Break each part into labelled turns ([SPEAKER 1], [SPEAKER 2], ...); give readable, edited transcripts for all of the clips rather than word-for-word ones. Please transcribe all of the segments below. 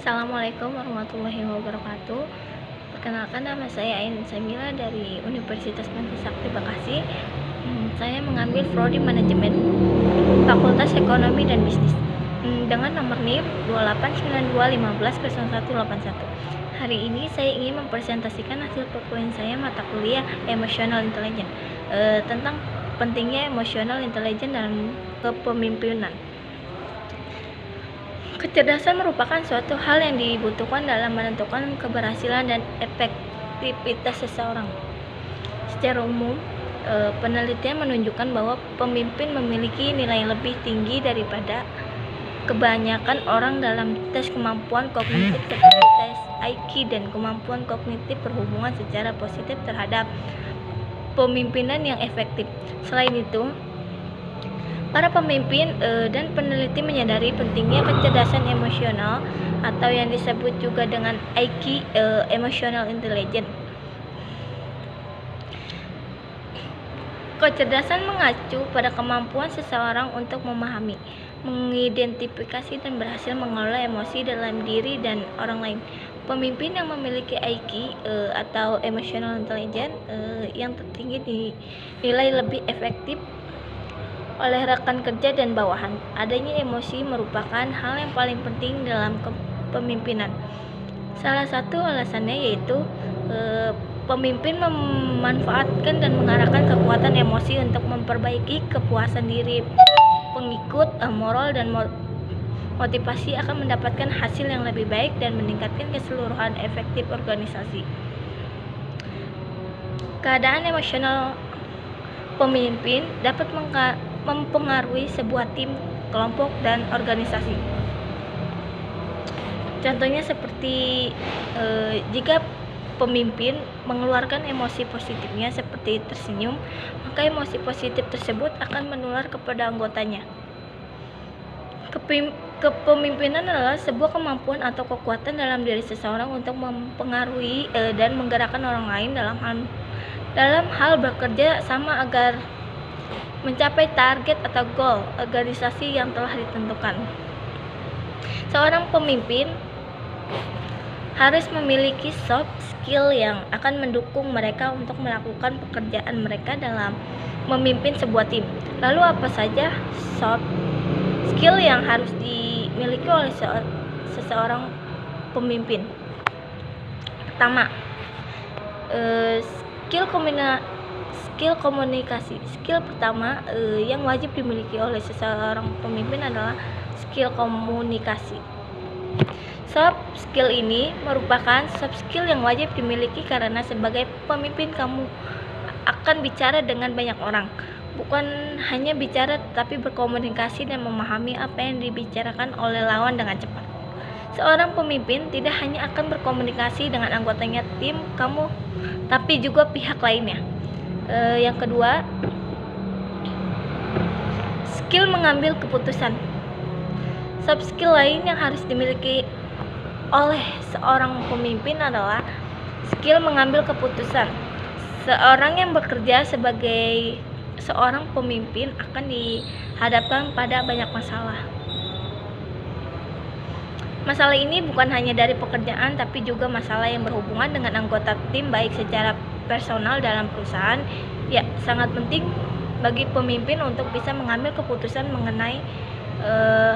[SPEAKER 1] Assalamualaikum warahmatullahi wabarakatuh. Perkenalkan, nama saya Ainun Samila dari Universitas Trisakti Bekasi. Saya mengambil prodi manajemen Fakultas Ekonomi dan Bisnis dengan nomor NIM 2892150181. Hari ini saya ingin mempresentasikan hasil perkuliahan saya mata kuliah Emotional Intelligence tentang pentingnya emotional intelligence dalam kepemimpinan. Kecerdasan merupakan suatu hal yang dibutuhkan dalam menentukan keberhasilan dan efektivitas seseorang. Secara umum, penelitian menunjukkan bahwa pemimpin memiliki nilai lebih tinggi daripada kebanyakan orang dalam tes kemampuan kognitif seperti tes IQ dan kemampuan kognitif berhubungan secara positif terhadap pemimpinan yang efektif. Selain itu, para pemimpin dan peneliti menyadari pentingnya kecerdasan emosional atau yang disebut juga dengan IQ, Emotional Intelligence. Kecerdasan mengacu pada kemampuan seseorang untuk memahami, mengidentifikasi dan berhasil mengelola emosi dalam diri dan orang lain. Pemimpin yang memiliki IQ atau Emotional Intelligence yang tertinggi dinilai lebih efektif oleh rekan kerja dan bawahan. Adanya emosi merupakan hal yang paling penting dalam kepemimpinan. Salah satu alasannya yaitu pemimpin memanfaatkan dan mengarahkan kekuatan emosi untuk memperbaiki kepuasan diri pengikut, moral dan motivasi akan mendapatkan hasil yang lebih baik dan meningkatkan keseluruhan efektif organisasi. Keadaan emosional pemimpin dapat mempengaruhi sebuah tim, kelompok, dan organisasi. Contohnya seperti jika pemimpin mengeluarkan emosi positifnya seperti tersenyum, maka emosi positif tersebut akan menular kepada anggotanya. Kepemimpinan adalah sebuah kemampuan atau kekuatan dalam diri seseorang untuk mempengaruhi dan menggerakkan orang lain dalam hal bekerja sama agar mencapai target atau goal organisasi yang telah ditentukan. Seorang pemimpin harus memiliki soft skill yang akan mendukung mereka untuk melakukan pekerjaan mereka dalam memimpin sebuah tim. Lalu apa saja soft skill yang harus dimiliki oleh seseorang pemimpin? Pertama, skill komunikasi. Skill pertama yang wajib dimiliki oleh seseorang pemimpin adalah skill komunikasi. Soft skill ini merupakan soft skill yang wajib dimiliki karena sebagai pemimpin kamu akan bicara dengan banyak orang. Bukan hanya bicara tetapi berkomunikasi dan memahami apa yang dibicarakan oleh lawan dengan cepat. Seorang pemimpin tidak hanya akan berkomunikasi dengan anggotanya tim kamu, tapi juga pihak lainnya. Yang kedua, skill mengambil keputusan. Soft skill lain yang harus dimiliki oleh seorang pemimpin adalah skill mengambil keputusan. Seorang yang bekerja sebagai seorang pemimpin akan dihadapkan pada banyak masalah. Masalah ini bukan hanya dari pekerjaan, tapi juga masalah yang berhubungan dengan anggota tim, baik secara personal dalam perusahaan. Ya, sangat penting bagi pemimpin untuk bisa mengambil keputusan mengenai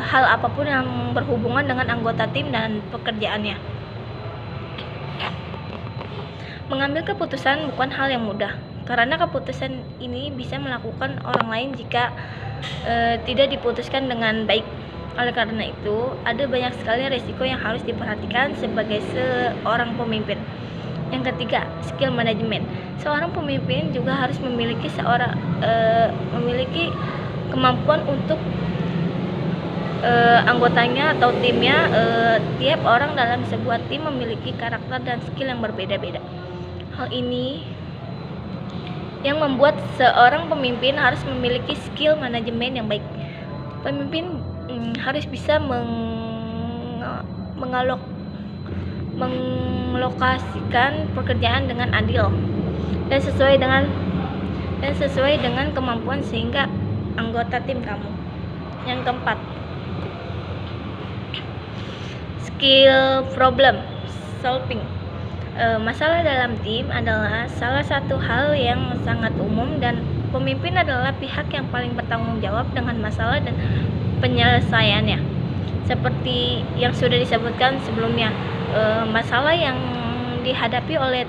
[SPEAKER 1] hal apapun yang berhubungan dengan anggota tim dan pekerjaannya. Mengambil keputusan bukan hal yang mudah, karena keputusan ini bisa melakukan orang lain jika tidak diputuskan dengan baik. Oleh karena itu, ada banyak sekali risiko yang harus diperhatikan sebagai seorang pemimpin. Yang ketiga, skill manajemen. Seorang pemimpin juga harus memiliki kemampuan untuk anggotanya atau timnya. Tiap orang dalam sebuah tim memiliki karakter dan skill yang berbeda-beda. Hal ini yang membuat seorang pemimpin harus memiliki skill manajemen yang baik. Pemimpin harus bisa mengalokasikan pekerjaan dengan adil dan sesuai dengan kemampuan sehingga anggota tim kamu. Yang keempat, Skill problem solving. Masalah dalam tim adalah salah satu hal yang sangat umum dan pemimpin adalah pihak yang paling bertanggung jawab dengan masalah dan penyelesaiannya. Seperti yang sudah disebutkan sebelumnya, masalah yang dihadapi oleh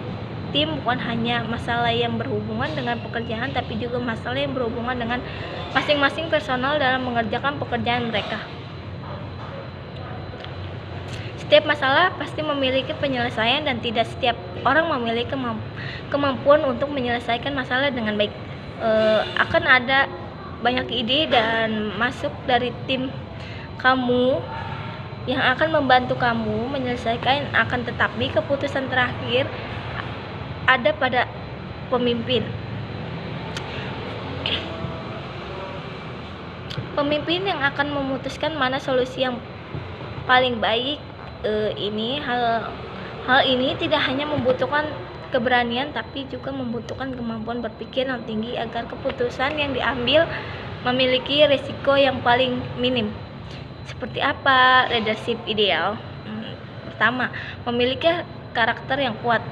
[SPEAKER 1] tim bukan hanya masalah yang berhubungan dengan pekerjaan, tapi juga masalah yang berhubungan dengan masing-masing personal dalam mengerjakan pekerjaan mereka. Setiap masalah pasti memiliki penyelesaian dan tidak setiap orang memiliki kemampuan untuk menyelesaikan masalah dengan baik. Akan ada banyak ide dan masuk dari tim kamu yang akan membantu kamu menyelesaikan, akan tetapi keputusan terakhir ada pada pemimpin. Pemimpin yang akan memutuskan mana solusi yang paling baik. Hal ini tidak hanya membutuhkan keberanian, tapi juga membutuhkan kemampuan berpikir yang tinggi agar keputusan yang diambil memiliki risiko yang paling minim. Seperti apa leadership ideal? Pertama, memiliki karakter yang kuat.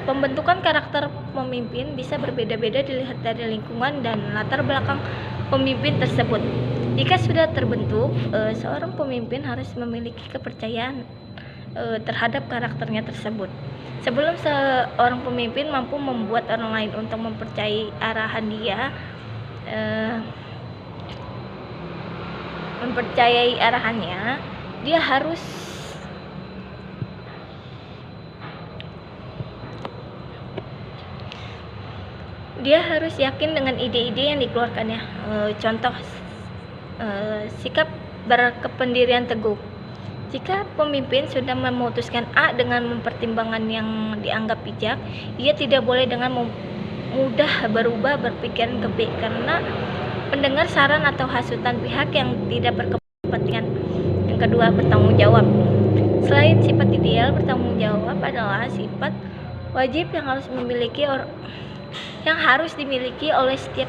[SPEAKER 1] Pembentukan karakter pemimpin bisa berbeda-beda dilihat dari lingkungan dan latar belakang pemimpin tersebut. Jika sudah terbentuk, seorang pemimpin harus memiliki kepercayaan terhadap karakternya tersebut. Sebelum seorang pemimpin mampu membuat orang lain untuk mempercayai arahannya, dia harus yakin dengan ide-ide yang dikeluarkannya. Contoh, sikap berkependirian teguh. Jika pemimpin sudah memutuskan A dengan mempertimbangkan yang dianggap bijak, ia tidak boleh dengan mudah berubah berpikiran ke B karena mendengar saran atau hasutan pihak yang tidak berkepentingan. Yang kedua, bertanggung jawab. Selain sifat ideal, bertanggung jawab adalah sifat wajib yang harus dimiliki oleh setiap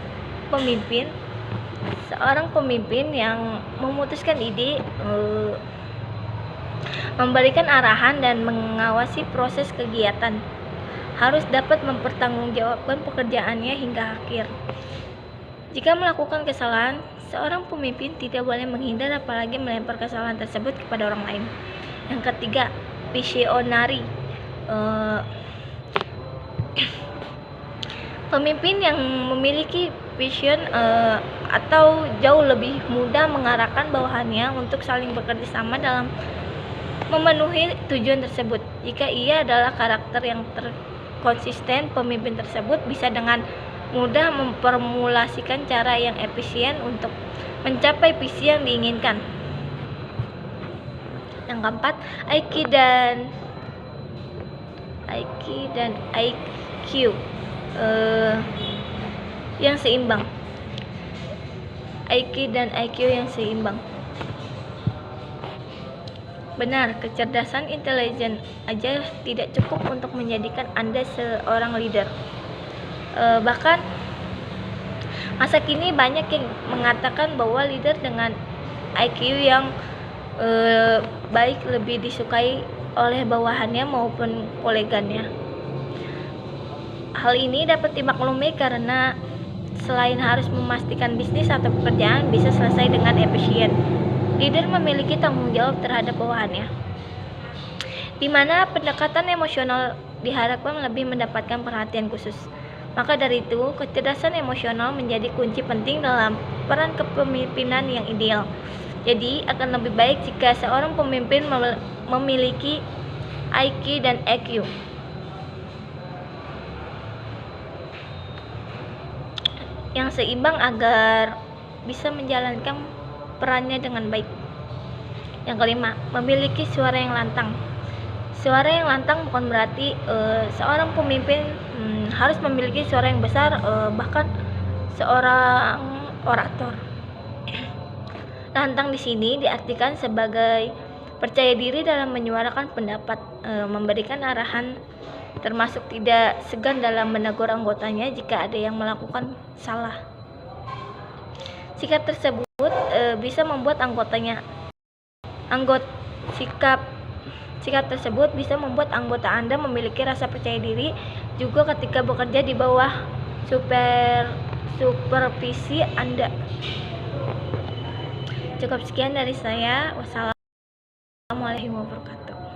[SPEAKER 1] pemimpin. Seorang pemimpin yang memutuskan ide, memberikan arahan dan mengawasi proses kegiatan harus dapat mempertanggungjawabkan pekerjaannya hingga akhir. Jika melakukan kesalahan, seorang pemimpin tidak boleh menghindar apalagi melempar kesalahan tersebut kepada orang lain. Yang ketiga, visionary. Pemimpin yang memiliki vision atau jauh lebih mudah mengarahkan bawahannya untuk saling bekerja sama dalam memenuhi tujuan tersebut. Jika ia adalah karakter yang konsisten, pemimpin tersebut bisa dengan mudah memformulasikan cara yang efisien untuk mencapai visi yang diinginkan. Yang keempat, IQ dan IQ yang seimbang. IQ dan IQ yang seimbang. Benar, kecerdasan intelijen aja tidak cukup untuk menjadikan Anda seorang leader. Bahkan masa kini banyak yang mengatakan bahwa leader dengan IQ yang baik lebih disukai oleh bawahannya maupun koleganya. Hal ini dapat dimaklumi karena selain harus memastikan bisnis atau pekerjaan bisa selesai dengan efisien, leader memiliki tanggung jawab terhadap bawahannya, di mana pendekatan emosional diharapkan lebih mendapatkan perhatian khusus. Maka dari itu, kecerdasan emosional menjadi kunci penting dalam peran kepemimpinan yang ideal. Jadi, akan lebih baik jika seorang pemimpin memiliki IQ dan EQ yang seimbang agar bisa menjalankan perannya dengan baik. Yang kelima, memiliki suara yang lantang. Suara yang lantang bukan berarti seorang pemimpin harus memiliki suara yang besar, bahkan seorang orator. Lantang di sini diartikan sebagai percaya diri dalam menyuarakan pendapat, memberikan arahan, termasuk tidak segan dalam menegur anggotanya jika ada yang melakukan salah. Sikap tersebut bisa membuat sikap Sikap tersebut bisa membuat anggota Anda memiliki rasa percaya diri juga ketika bekerja di bawah supervisi Anda. Cukup sekian dari saya. Wassalamualaikum warahmatullahi wabarakatuh.